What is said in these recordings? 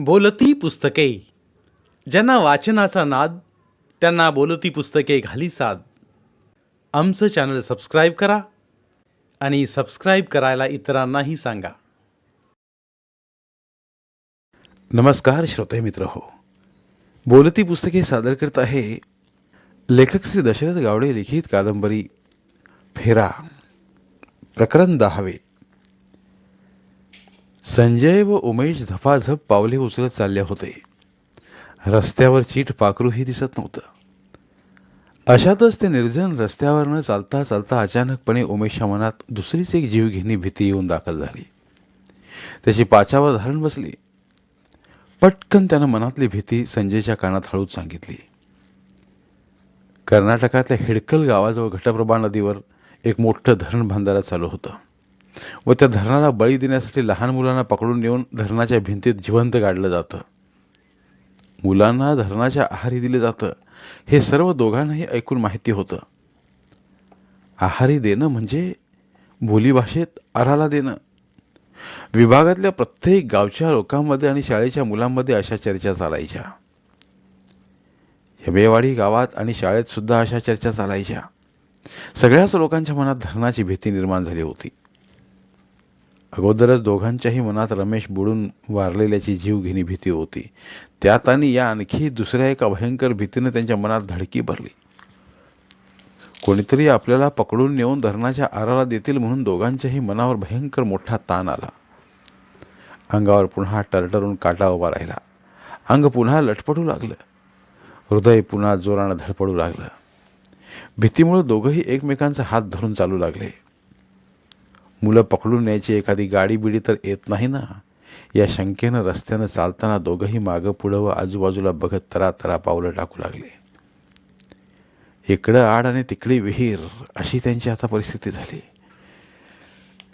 बोलती पुस्तके. ज्यांना वाचनाचा नाद, त्यांना बोलती पुस्तके घाली साद. आमचं चॅनल सबस्क्राईब करा आणि सबस्क्राईब करायला इतरांनाही सांगा. नमस्कार श्रोते मित्र हो. बोलती पुस्तके सादर करत आहे लेखक श्री दशरथ गावडे लिखित कादंबरी फेरा, प्रकरण 10. संजय व उमेश झपाझप पावले उचलत चालले होते. रस्त्यावर चीट पाखरूही दिसत नव्हतं. अशातच ते निर्जन रस्त्यावरनं चालता चालता अचानकपणे उमेशच्या मनात दुसरीच एक जीवघेणी भीती येऊन दाखल झाली. त्याची पाचावर धरण बसली. पटकन त्यानं मनातली भीती संजयच्या कानात हळूच सांगितली. कर्नाटकातल्या हिडकल गावाजवळ घटप्रभा नदीवर एक मोठं धरण बांधायला चालू होतं व त्या धरणाला बळी देण्यासाठी लहान मुलांना पकडून नेऊन धरणाच्या भिंतीत जिवंत गाडलं जातं. मुलांना धरणाच्या आहारी दिलं जातं हे सर्व दोघांनाही ऐकून माहिती होतं. आहारी देणं म्हणजे बोलीभाषेत आराला देणं. विभागातल्या प्रत्येक गावच्या लोकांमध्ये आणि शाळेच्या मुलांमध्ये अशा चर्चा चालायच्या. हेबेवाडी गावात आणि शाळेत सुद्धा अशा चर्चा चालायच्या. सगळ्याच लोकांच्या मनात धरणाची भीती निर्माण झाली होती. अगोदरच दोघांच्याही मनात रमेश बुडून वारलेल्याची जीवघेणी भीती होती. त्यात आणि या आणखी दुसऱ्या एका भयंकर भीतीनं त्यांच्या मनात धडकी भरली. कोणीतरी आपल्याला पकडून नेऊन धरणाच्या आराला देतील म्हणून दोघांच्याही मनावर भयंकर मोठा ताण आला. अंगावर पुन्हा टरटरून काटा उभा राहिला. अंग पुन्हा लटपटू लागलं. हृदय पुन्हा जोरानं धडपडू लागलं. भीतीमुळे दोघंही एकमेकांचा हात धरून चालू लागले. मुलं पकडून न्यायची एखादी गाडी बिडी तर येत नाही ना, या शंकेनं रस्त्यानं चालताना दोघंही मागं पुढं व आजूबाजूला बघत तरातरा पावलं टाकू लागले. इकडं आड आणि तिकडे विहीर अशी त्यांची आता परिस्थिती झाली.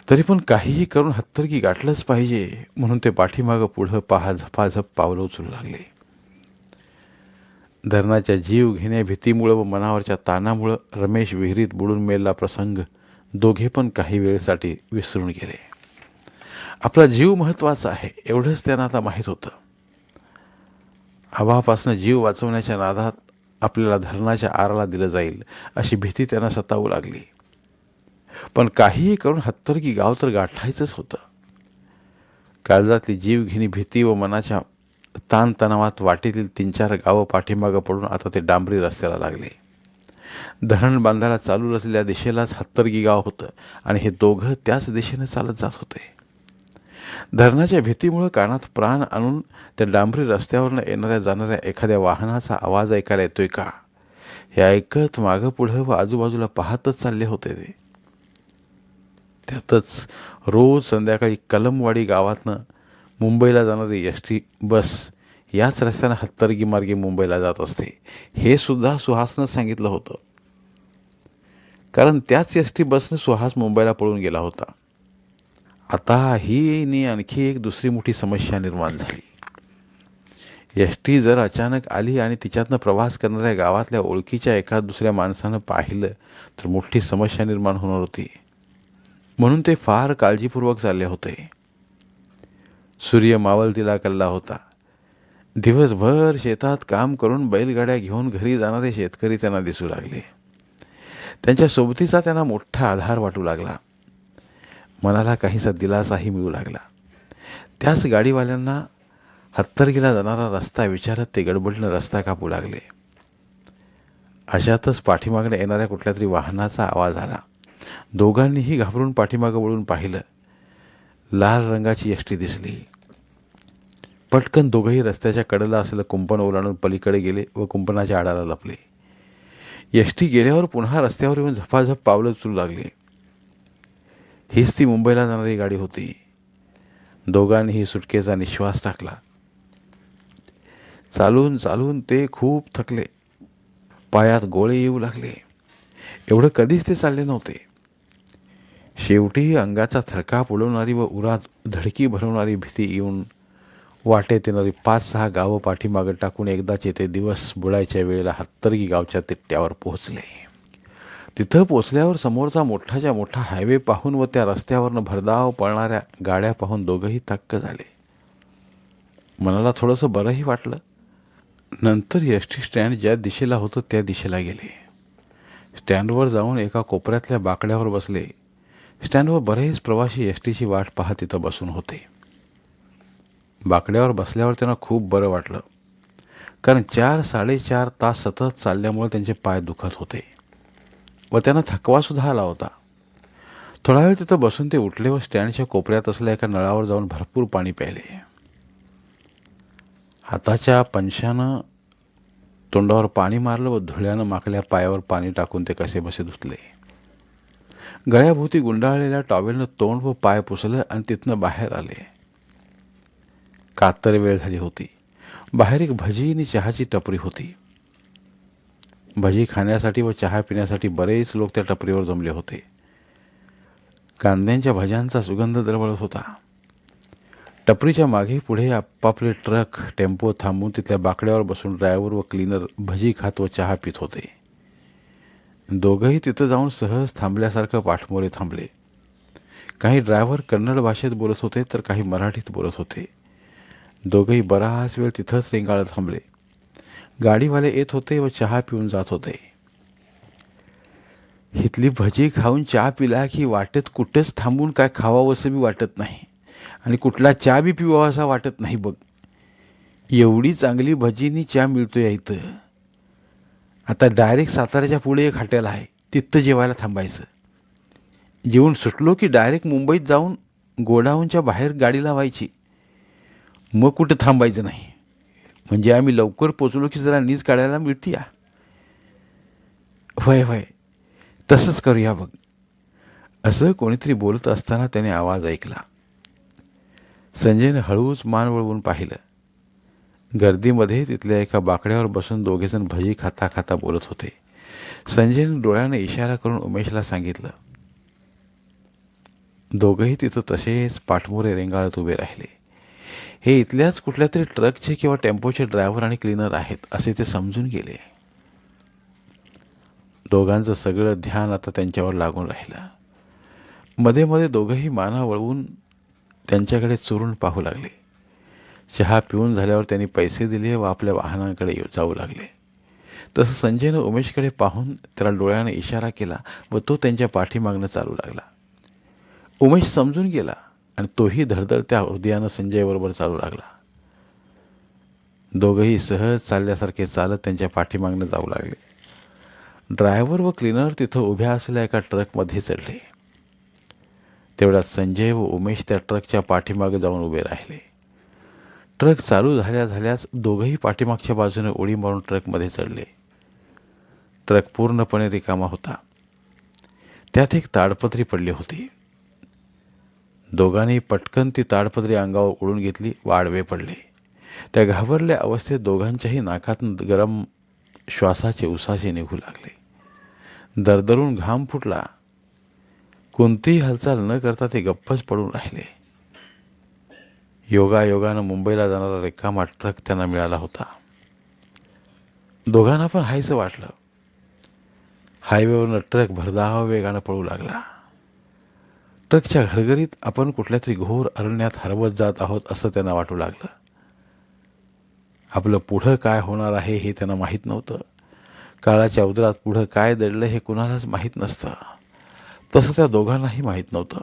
तरी पण काहीही करून हत्तरकी गाठलंच पाहिजे म्हणून ते पाठीमागं पुढं झपाझप पावलं उचलू लागले. धरणाच्या जीव घेण्या भीतीमुळं व मनावरच्या ताणामुळं रमेश विहिरीत बुडून मेलेला प्रसंग दोघे पण काही वेळेसाठी विसरून गेले. आपला जीव महत्त्वाचा आहे एवढंच त्यांना आता माहीत होतं. आबापासनं जीव वाचवण्याच्या नादात आपल्याला धरणाच्या आराला दिलं जाईल अशी भीती त्यांना सतावू लागली. पण काहीही करून हत्तरकी गाव तर गाठायचंच होतं. काळजातली जीवघेणी भीती व मनाच्या ताणतणावात वाटेतील 3-4 गावं पाठीमागं पडून आता ते डांबरी रस्त्याला लागले. धरण बांधायला चालू असलेल्या दिशेलाच हत्तरगी गाव होतं आणि हे दोघं त्याच दिशेने चालत जात होते. धरणाच्या भीतीमुळं कानात प्राण आणून त्या डांबरी रस्त्यावरनं येणाऱ्या जाणाऱ्या एखाद्या वाहनाचा आवाज ऐकायला येतोय का हे ऐकत मागं पुढं व आजूबाजूला पाहतच चालले होते ते. त्यातच रोज संध्याकाळी कलमवाडी गावातनं मुंबईला जाणारी एस.टी. बस याच रस्त्यानं हत्तरगी मार्गे मुंबईला जात असते हे सुद्धा सुहासनं सांगितलं होतं. कारण त्याच एस.टी. बसनं सुहास मुंबईला पळून गेला होता. आता ही आणखी एक दुसरी मोठी समस्या निर्माण झाली. एस.टी. जर अचानक आली आणि तिच्यातनं प्रवास करणाऱ्या गावातल्या ओळखीच्या एका दुसऱ्या माणसानं पाहिलं तर मोठी समस्या निर्माण होणार होती. म्हणून ते फार काळजीपूर्वक चालले होते. सूर्य मावळतीला कल्ला होता. दिवसभर शेतात काम करून बैलगाड्या घेऊन घरी जाणारे शेतकरी त्यांना दिसू लागले. त्यांच्या सोबतीचा त्यांना मोठा आधार वाटू लागला. मनाला काहीसा दिलासाही मिळू लागला. त्याच गाडीवाल्यांना हत्तरगीला जाणारा रस्ता विचारत ते गडबडीनं रस्ता कापू लागले. अशातच पाठीमागणे येणाऱ्या कुठल्या तरी वाहनाचा आवाज आला. दोघांनीही घाबरून पाठीमागं वळून पाहिलं. लाल रंगाची एस.टी. दिसली. पटकन दोघंही रस्त्याच्या कडेला असलेलं कुंपण ओलांडून पलीकडे गेले व कुंपणाच्या आडाला लपले. एस.टी. गेल्यावर पुन्हा रस्त्यावर येऊन झपाझप पावलं उचलू लागले. हीच ती मुंबईला जाणारी गाडी होती. दोघांनीही सुटकेचा निश्वास टाकला. चालून चालून ते खूप थकले. पायात गोळे येऊ लागले. एवढं कधीच ते चालले नव्हते. शेवटी अंगाचा थरकाप उडवणारी व उरात धडकी भरवणारी भीती येऊन वाटेत येणारी 5-6 गावं पाठीमागं टाकून एकदाचे ते दिवस बुडायच्या वेळेला हत्तरगी गावच्या तिट्ट्यावर पोहोचले. तिथं पोचल्यावर समोरचा मोठाच्या मोठा हायवे पाहून व त्या रस्त्यावरनं भरधाव पळणाऱ्या गाड्या पाहून दोघंही थक्क झाले. मनाला थोडंसं बरंही वाटलं. नंतर एस टी स्टँड ज्या दिशेला होतं त्या दिशेला गेले. स्टँडवर जाऊन एका कोपऱ्यातल्या बाकड्यावर बसले. स्टँडवर बरेच प्रवासी एस टीची वाट पाहत तिथं बसून होते. बाकड्यावर बसल्यावर त्यांना खूप बरं वाटलं, कारण 4-4.5 तास सतत चालल्यामुळे त्यांचे पाय दुखत होते व त्यांना थकवासुद्धा आला होता. थोडा वेळ तिथं बसून ते उठले व स्टँडच्या कोपऱ्यात असलेल्या एका नळावर जाऊन भरपूर पाणी प्यायले. हाताच्या पंशानं तोंडावर पाणी मारलं व धुळ्यानं माकल्या पायावर पाणी टाकून ते कसेबसे धुतले. गळ्याभोवती गुंडाळलेल्या टॉवेलनं तोंड व पाय पुसलं आणि तिथनं बाहेर आले. कातर वेळ झाली होती. बाहेर एक भजी आणि चहाची टपरी होती. भजी खाण्यासाठी व चहा पिण्यासाठी बरेच लोक त्या टपरीवर जमले होते. कांद्यांच्या भज्यांचा सुगंध दरवळत होता. टपरीच्या मागे पुढे आपापले ट्रक टेम्पो थांबवून तिथल्या बाकड्यावर बसून ड्रायव्हर व क्लीनर भजी खात व चहा पित होते. दोघंही तिथं जाऊन सहज थांबल्यासारखं पाठमोरे थांबले. काही ड्रायव्हर कन्नड भाषेत बोलत होते तर काही मराठीत बोलत होते. दोघंही बराच वेळ तिथंच रेंगाळत थांबले. गाडीवाले येत होते व चहा पिऊन जात होते. इथली भजी खाऊन चहा पिला की वाटेत कुठेच थांबून काय खावावंसं बी वाटत नाही आणि कुठला चहा बी पिवावासा वाटत नाही बघ. एवढी चांगली भजीनी चहा मिळतो या इथं. आता डायरेक्ट साताऱ्याच्या पुढे एक हॉटेल आहे, तिथं जेवायला थांबायचं. जेवून सुटलो की डायरेक्ट मुंबईत जाऊन गोडाऊनच्या बाहेर गाडी लावायची. मग कुठं थांबायचं नाही, म्हणजे आम्ही लवकर पोचलो की जरा नीज काढायला मिळते या. वय वय तसंच करूया बघ. असं कोणीतरी बोलत असताना त्याने आवाज ऐकला. संजयने हळूच मान वळवून पाहिलं. गर्दीमध्ये तिथल्या एका बाकड्यावर बसून दोघेजण भजी खाता खाता बोलत होते. संजयने डोळ्याने इशारा करून उमेशला सांगितलं. दोघंही तिथं तसेच पाठमोरे रेंगाळत उभे राहिले. हे इथल्याच कुठल्या तरी ट्रकचे किंवा टेम्पोचे ड्रायव्हर आणि क्लीनर आहेत असे ते समजून गेले. दोघांचं सगळं ध्यान आता त्यांच्यावर लागून राहिलं. मध्ये मध्ये दोघंही माना वळवून त्यांच्याकडे चुरून पाहू लागले. चहा पिऊन झाल्यावर त्यांनी पैसे दिले व आपल्या वाहनांकडे जाऊ लागले. तसं संजयनं उमेशकडे पाहून त्याला डोळ्याने इशारा केला व तो त्यांच्या पाठीमागणं चालू लागला. उमेश समजून गेला आणि तोही धडधडत्या हृदयानं संजयबरोबर चालू लागला. दोघंही सहज चालल्यासारखे चालत त्यांच्या पाठीमागणं जाऊ लागले. ड्रायव्हर व क्लीनर तिथं उभ्या असलेल्या एका ट्रकमध्ये चढले. तेवढ्यात संजय व उमेश त्या ट्रकच्या पाठीमागे जाऊन उभे राहिले. ट्रक चालू झाल्याच दोघंही पाठीमागच्या बाजूने उडी मारून ट्रकमध्ये चढले. ट्रक पूर्णपणे रिकामा होता. त्यात एक ताडपत्री पडली होती. दोघांनी पटकन ती ताडपत्री अंगावर उडून घेतली व आडवे पडले. त्या घाबरल्या अवस्थेत दोघांच्याही नाकातून गरम श्वासाचे उसासे निघू लागले. दरदरून घाम फुटला. कोणतीही हालचाल न करता ते गप्पच पडून राहिले. योगायोगानं मुंबईला जाणारा रिकामा ट्रक त्यांना मिळाला होता. दोघांना पण हायसं वाटलं. हायवेवरनं ट्रक भरधाव वेगानं पळू लागला. ट्रकच्या घरघरीत आपण कुठल्या तरी घोर अरण्यात हरवत जात आहोत असं त्यांना वाटू लागलं. आपलं पुढं काय होणार आहे हे त्यांना माहीत नव्हतं. काळाच्या उदरात पुढं काय दडलं हे कुणालाच माहीत नसतं. तसं त्या दोघांनाही माहीत नव्हतं.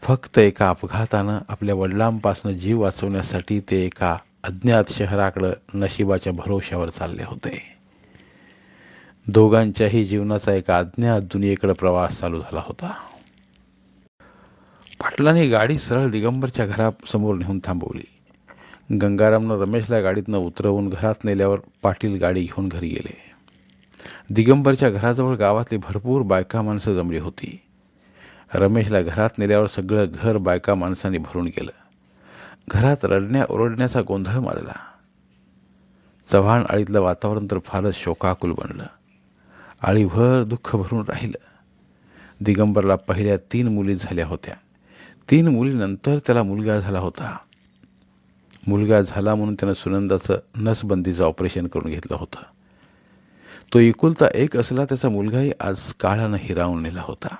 फक्त एका अपघातानं आपल्या वडिलांपासून जीव वाचवण्यासाठी ते एका अज्ञात शहराकडं नशिबाच्या भरोश्यावर चालले होते. दोघांच्याही जीवनाचा एका अज्ञात दुनियेकडे प्रवास चालू झाला होता. पाटलाने गाडी सरळ दिगंबरच्या घरासमोर नेऊन थांबवली. गंगारामनं रमेशला गाडीतनं उतरवून घरात नेल्यावर पाटील गाडी घेऊन घरी गेले. दिगंबरच्या घराजवळ गावातली भरपूर बायका माणसं जमली होती. रमेशला घरात नेल्यावर सगळं घर बायका माणसांनी भरून गेलं. घरात रडण्या ओरडण्याचा गोंधळ माजला. चव्हाण आळीतलं वातावरण तर फारच शोकाकुल बनलं. आळीभर दुःख भरून राहिलं. दिगंबरला पहिल्या 3 मुली झाल्या होत्या. 3 मुलीनंतर त्याला मुलगा झाला होता. मुलगा झाला म्हणून त्यानं सुनंदाचं नसबंदीचं ऑपरेशन करून घेतलं होतं. तो एकुलता एक असला त्याचा मुलगाही आज काळानं हिरावून नेला होता.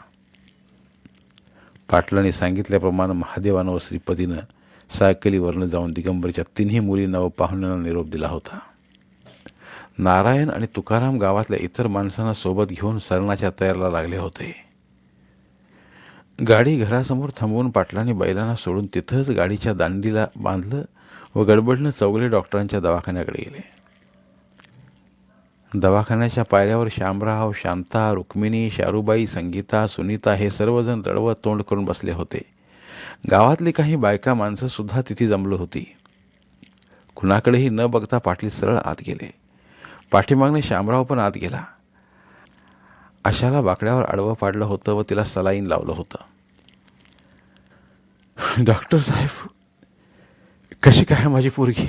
पाटलांनी सांगितल्याप्रमाणे महादेवानं व श्रीपतीनं सायकलीवरनं जाऊन दिगंबरच्या तिन्ही मुलींना व पाहुण्यांना निरोप दिला होता. नारायण आणि तुकाराम गावातल्या इतर माणसांना सोबत घेऊन सरणाच्या तयारीला लागले होते. गाडी घरासमोर थांबवून पाटलांनी बैलांना सोडून तिथंच गाडीच्या दांडीला बांधलं व गडबडनं चौगले डॉक्टरांच्या दवाखान्याकडे गेले. दवाखान्याच्या पायऱ्यावर शामराव, शांता, रुक्मिणी, शारूबाई, संगीता, सुनीता हे सर्वजण दळवत तोंड करून बसले होते. गावातली काही बायका माणसं सुद्धा तिथे जमली होती. कुणाकडेही न बघता पाटील सरळ आत गेले. पाठीमागने शामराव पण आत गेला. आशाला बाकड्यावर आडवं पाडलं होतं व तिला सलाईन लावलं होतं. डॉक्टर साहेब, कशी काय माझी पोरगी?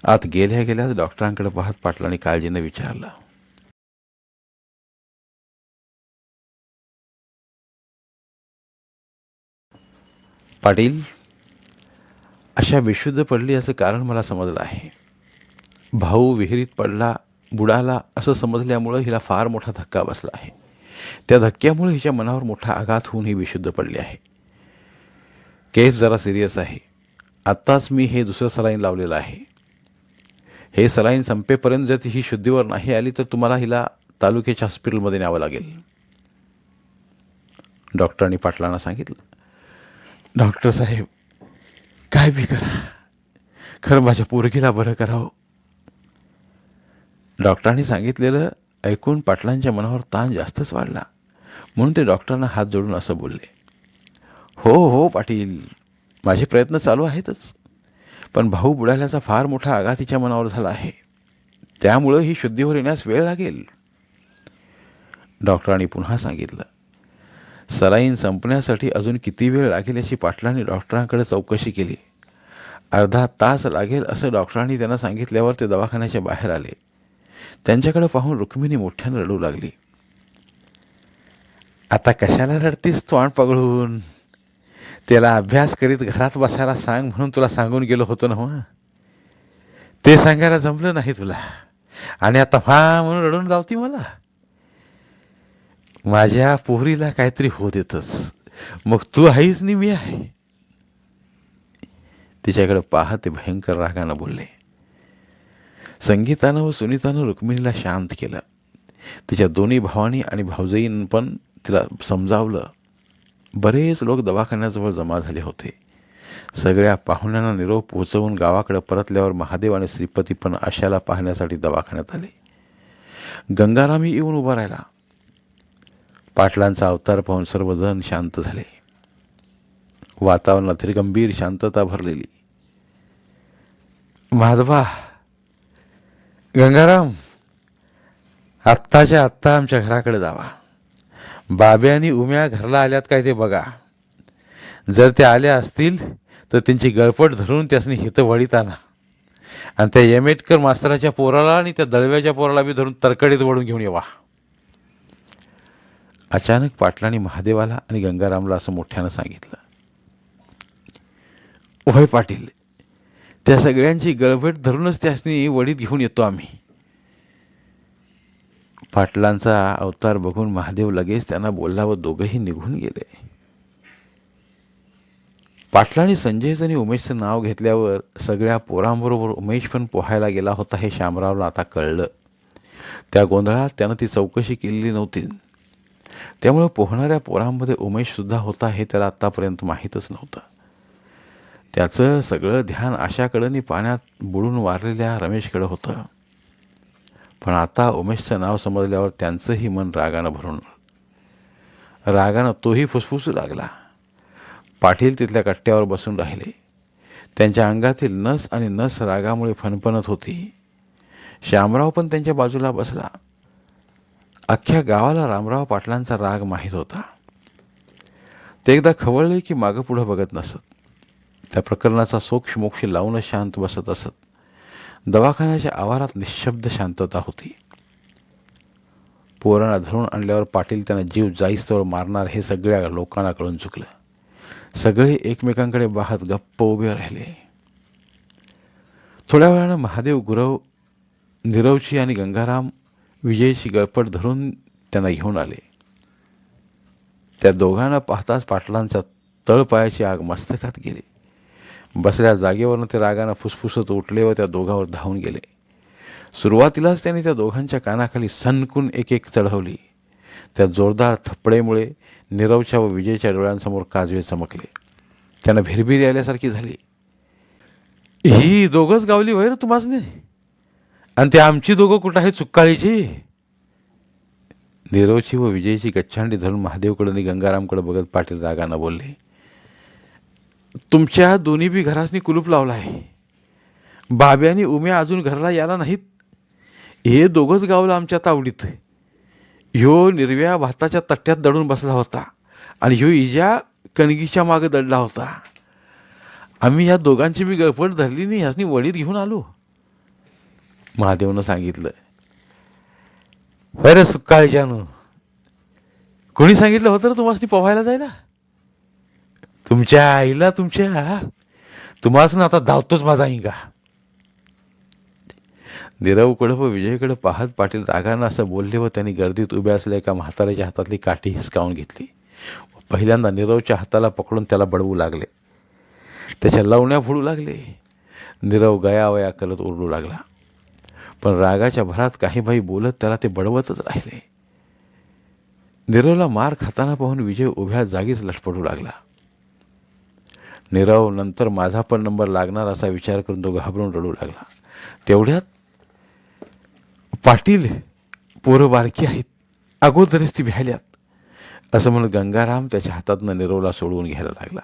आत गेल्या गेल्याच डॉक्टरांकडे पाहत पाटलांनी काळजीने विचारलं. पाटील, अशा बेशुद्ध पडली याचं कारण मला समजलं आहे. भाऊ विहिरीत पडला, बुडाला असं समजल्यामुळं हिला फार मोठा धक्का बसला आहे. त्या धक्क्यामुळे हिच्या मनावर मोठा आघात होऊन ही बेशुद्ध पडली आहे. केस जरा सिरियस आहे. आत्ताच मी हे दुसरं सलाईन लावलेलं आहे. हे सलाईन संपेपर्यंत जर ही शुद्धीवर नाही आली तर तुम्हाला हिला तालुक्याच्या हॉस्पिटलमध्ये न्यावं लागेल, डॉक्टरांनी पाटलांना सांगितलं. डॉक्टर साहेब, काय बी करा, खरं माझ्या पोरगीला बरं करावं. डॉक्टरांनी सांगितलेलं ऐकून पाटलांच्या मनावर ताण जास्तच वाढला. म्हणून ते डॉक्टरांना हात जोडून असं बोलले. हो हो पाटील, माझे प्रयत्न चालू आहेतच, पण भाऊ बुडाल्याचा फार मोठा आघात तिच्या मनावर झाला आहे. त्यामुळं ही शुद्धीवर येण्यास वेळ लागेल, डॉक्टरांनी पुन्हा सांगितलं. सलाईन संपण्यासाठी अजून किती वेळ लागेल याची पाटलांनी डॉक्टरांकडे चौकशी केली. अर्धा तास लागेल असं डॉक्टरांनी त्यांना सांगितल्यावर ते दवाखान्याच्या बाहेर आले. त्यांच्याकडे पाहून रुक्मिणी मोठ्यानं रडू लागली. आता कशाला रडतीस तोंड पगळून? त्याला अभ्यास करीत घरात बसायला सांग म्हणून तुला सांगून गेलो होतो ना. मग ते सांगायला जमलं नाही तुला आणि आता हा म्हणून रडून लावती मला. माझ्या पोरीला काहीतरी होत येतच, मग तू आहेस नि मी आहे. तिच्याकडे पाहत ते भयंकर रागानं बोलले. संगीतानं व सुनीतानं रुक्मिणीला शांत केलं. तिच्या दोन्ही भावांनी आणि भाऊजाईनं पण तिला समजावलं. बरेच लोक दवाखान्याजवळ जमा झाले होते. सगळ्या पाहुण्यांना निरोप पोहोचवून गावाकडे परतल्यावर महादेव आणि श्रीपती पण आशाला पाहण्यासाठी दवाखान्यात आले. गंगारामही येऊन उभा राहिला. पाटलांचा अवतार पाहून सर्वजण शांत झाले. वातावरणात गंभीर शांतता भरलेली. माधवा, गंगाराम, आत्ताच्या आत्ता आमच्या घराकडे जावा. बाब्या आणि उम्या घरला आल्यात काय ते बघा. जर त्या आल्या असतील तर त्यांची गळपट धरून त्यासनी हित वडीत आणा आणि त्या यमेटकर मास्तराच्या पोराला आणि त्या दळव्याच्या पोराला बी धरून तरकडीत वडून घेऊन येवा. अचानक पाटलांनी महादेवाला आणि गंगारामला असं मोठ्यानं सांगितलं. होय पाटील, त्या सगळ्यांची गळभेट धरूनच त्यासनी वडीत घेऊन येतो आम्ही. पाटलांचा अवतार बघून महादेव लगेच त्यांना बोलला व दोघंही निघून गेले. पाटलांनी संजयचं आणि उमेशचं नाव घेतल्यावर सगळ्या पोरांबरोबर उमेश पण पोहायला गेला होता हे शामरावला आता कळलं. त्या गोंधळात त्यानं ती चौकशी केलेली नव्हती. त्यामुळे पोहणाऱ्या पोरांमध्ये उमेशसुद्धा होता हे त्याला आत्तापर्यंत माहीतच नव्हतं. त्याचं सगळं ध्यान आशाकडं पाण्यात बुडून वारलेल्या रमेशकडं होतं. पण आता उमेशचं नाव समजल्यावर त्यांचंही मन रागानं तोही फुसफुसू लागला. पाटील तिथल्या कट्ट्यावर बसून राहिले. त्यांच्या अंगातील नस आणि नस रागामुळे फणफणत होती. शामराव पण त्यांच्या बाजूला बसला. अख्ख्या गावाला रामराव पाटलांचा राग माहीत होता. ते एकदा खवळले की मागं पुढं बघत नसत. त्या प्रकरणाचा सोक्षमोक्ष लावूनच शांत बसत असत. दवाखान्याच्या आवारात निशब्द शांतता होती. पोरांना धरून आणल्यावर पाटील त्यांना जीव जाईस्तोवर मारणार हे सगळ्या लोकांना कळून चुकलं. सगळे एकमेकांकडे पाहत गप्प उभे राहिले. थोड्या वेळानं महादेव गुरव, नीरवची आणि गंगाराम विजयची गळपट धरून त्यांना घेऊन आले. त्या दोघांना पाहताच पाटलांचा तळपायाची आग मस्तकात गेली. बसल्या जागेवरून ते रागानं फुसफुसत उठले व त्या दोघांवर धावून गेले. सुरुवातीलाच त्यांनी त्या दोघांच्या कानाखाली सनकून एक एक चढवली. त्या जोरदार थपडेमुळे नीरवच्या व विजयच्या डोळ्यांसमोर काजवे चमकले. त्यांना भिरभिरी आल्यासारखी झाली. ही दोघंच गावली होय रे तुम्हासने? आणि ते आमची दोघं कुठं आहे चुक्काळीची? नीरवची व विजयची गच्छांडी धरून महादेवकडे आणि गंगारामकडे बघत पाटील रागानं बोलले, तुमच्या दोन्ही बी घरासनी कुलूप लावला आहे. बाब्या आणि उम्या अजून घराला यायला नाहीत. हे दोघंच गावलं आमच्या तावडीत. ह्यो निर्व्या भाताच्या तट्ट्यात दडून बसला होता आणि ह्यो इजा कणगीच्या मागे दडला होता. आम्ही या दोघांची बी गळफट धरली नाही, ह्यासनी वडीत घेऊन आलो. महादेवनं सांगितलं. बरं सुक्काळीच्यानं कोणी सांगितलं होतं रे तुम्हाला पोहायला जायला? तुमच्या आईला तुम्हासनं आता धावतोच माझा इंगा. नीरवकडं व विजयकडे पाहत पाटील रागानं असं बोलले व त्यांनी गर्दीत उभ्या असलेल्या एका म्हाताऱ्याच्या हातातली काठी हिसकावून घेतली. पहिल्यांदा नीरवच्या हाताला पकडून त्याला बडवू लागले. त्याच्या लवण्या फोडू लागले. नीरव गयावया करत ओरडू लागला. पण रागाच्या भरात काही बाई बोलत त्याला ते बडवतच राहिले. नीरवला मार खाताना पाहून विजय उभ्या जागीच लटपटू लागला. नीरव नंतर माझा पण नंबर लागणार असा विचार करून तो घाबरून रडू लागला. तेवढ्यात पाटील, पोरं बारकी आहेत, अगोदरच ती भ्याल्यात असं म्हणून गंगाराम त्याच्या हातातनं नीरवला सोडवून घ्यायला लागला.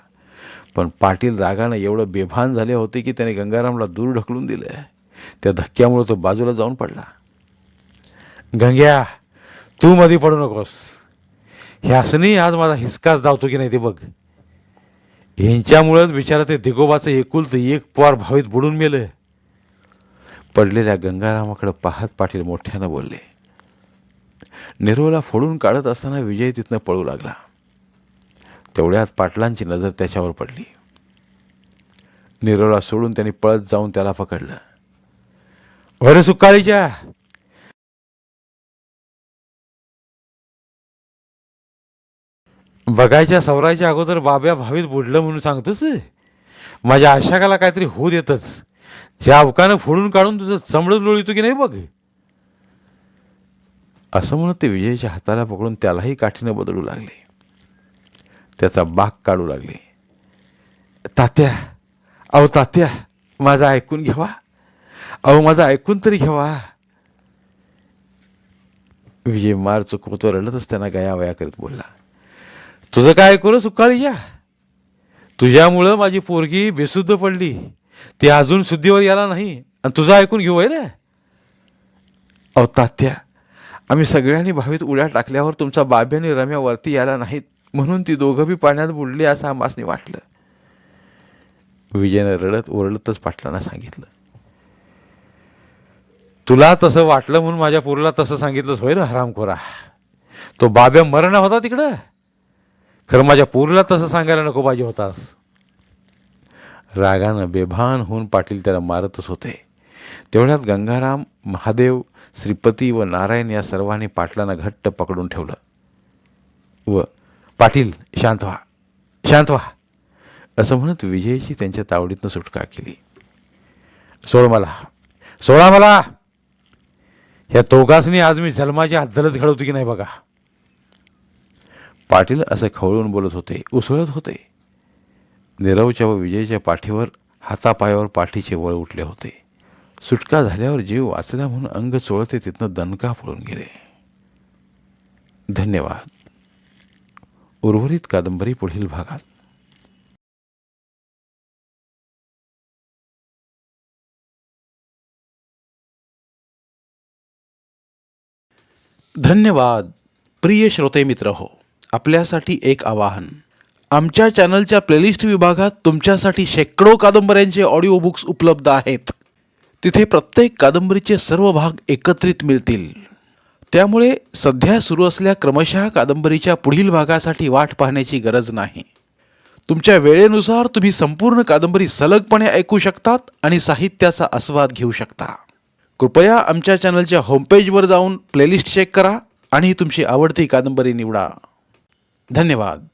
पण पाटील रागानं एवढं बेभान झाले होते की त्याने गंगारामला दूर ढकलून दिलं. त्या धक्क्यामुळे तो बाजूला जाऊन पडला. गंग्या, तू मध्ये पडू नकोस. ह्यासनी आज माझा हिसकाच धावतो की नाही ते बघ. ह्यांच्यामुळेच बिचारा ते दिगोबाचं एकुलतं एक पोर भावीत बुडून मेलं. पडलेल्या गंगारामाकडे पाहत पाटील मोठ्यानं बोलले. नीरवला फोडून काढत असताना विजय तिथनं पळू लागला. तेवढ्यात पाटलांची नजर त्याच्यावर पडली. नीरवला सोडून त्यांनी पळत जाऊन त्याला पकडलं. अरे सुकाळीच्या, बघायच्या सवरायच्या अगोदर बाब्या भावीत बुडलं म्हणून सांगतोस? माझ्या आशाकाला काहीतरी होऊ देतच. ज्या अवकानं फोडून काढून तुझं चमडच लोळीतो की नाही बघ. असं म्हणत ते विजयच्या हाताला पकडून त्यालाही काठीनं बदलू लागले. त्याचा बाक काढू लागले. तात्या, अहो तात्या, माझं ऐकून घ्यावा. अहो माझं ऐकून तरी घ्यावा. विजय मार चुकवतो रडतच त्यांना गयावया करीत बोलला. तुझं काय ऐकू सुकाळीच्या? तुझ्यामुळं माझी पोरगी बेशुद्ध पडली. ती अजून शुद्धीवर याला नाही आणि तुझं ऐकून घेऊ आहे रे? अहो तात्या, आम्ही सगळ्यांनी भावीत उड्या टाकल्यावर तुमचा बाब्याने रम्या वरती यायला नाहीत म्हणून ती दोघं बी पाण्यात बुडली असं आम्हासनी वाटलं. विजयनं रडत ओरडतच पाटलांना सांगितलं. तुला तसं वाटलं म्हणून माझ्या पोरीला तसं सांगितलंच होय रे हरामखोरा. तो बाब्या मरणा होता तिकडं. खरं माझ्या पोरीला तसं सांगायला नको पाहिजे होतास. रागानं बेभान होऊन पाटील त्याला मारतच होते. तेवढ्यात गंगाराम, महादेव, श्रीपती व नारायण या सर्वांनी पाटलांना घट्ट पकडून ठेवलं व पाटील शांत व्हा, शांत व्हा असं म्हणत विजयची त्यांच्या तावडीतनं सुटका केली. सोड मला, सोडा मला. ह्या दोघांनी आज मी जन्माची हातधलच घडवतो की नाही बघा. पाटील असं खवळून बोलत होते, उसळत होते. नीरवच्या व विजयच्या पाठीवर, हातापायावर पाठीचे वळ उठले होते. सुटका झाल्यावर जीव वाचला म्हणून अंग चोळते तिथनं दणका पळून गेले. धन्यवाद. उर्वरित कादंबरी पुढील भागात. धन्यवाद. प्रिय श्रोते मित्र हो, आपल्यासाठी एक आवाहन. आमच्या चॅनलच्या प्लेलिस्ट विभागात तुमच्यासाठी शेकडो कादंबऱ्यांचे ऑडिओ बुक्स उपलब्ध आहेत. तिथे प्रत्येक कादंबरीचे सर्व भाग एकत्रित मिळतील. त्यामुळे सध्या सुरू असलेल्या क्रमशः कादंबरीच्या पुढील भागासाठी वाट पाहण्याची गरज नाही. तुमच्या वेळेनुसार तुम्ही संपूर्ण कादंबरी सलगपणे ऐकू शकतात आणि साहित्याचा आस्वाद घेऊ शकता. कृपया आमच्या चॅनलच्या होमपेजवर जाऊन प्लेलिस्ट चेक करा आणि तुमची आवडती कादंबरी निवडा. धन्यवाद.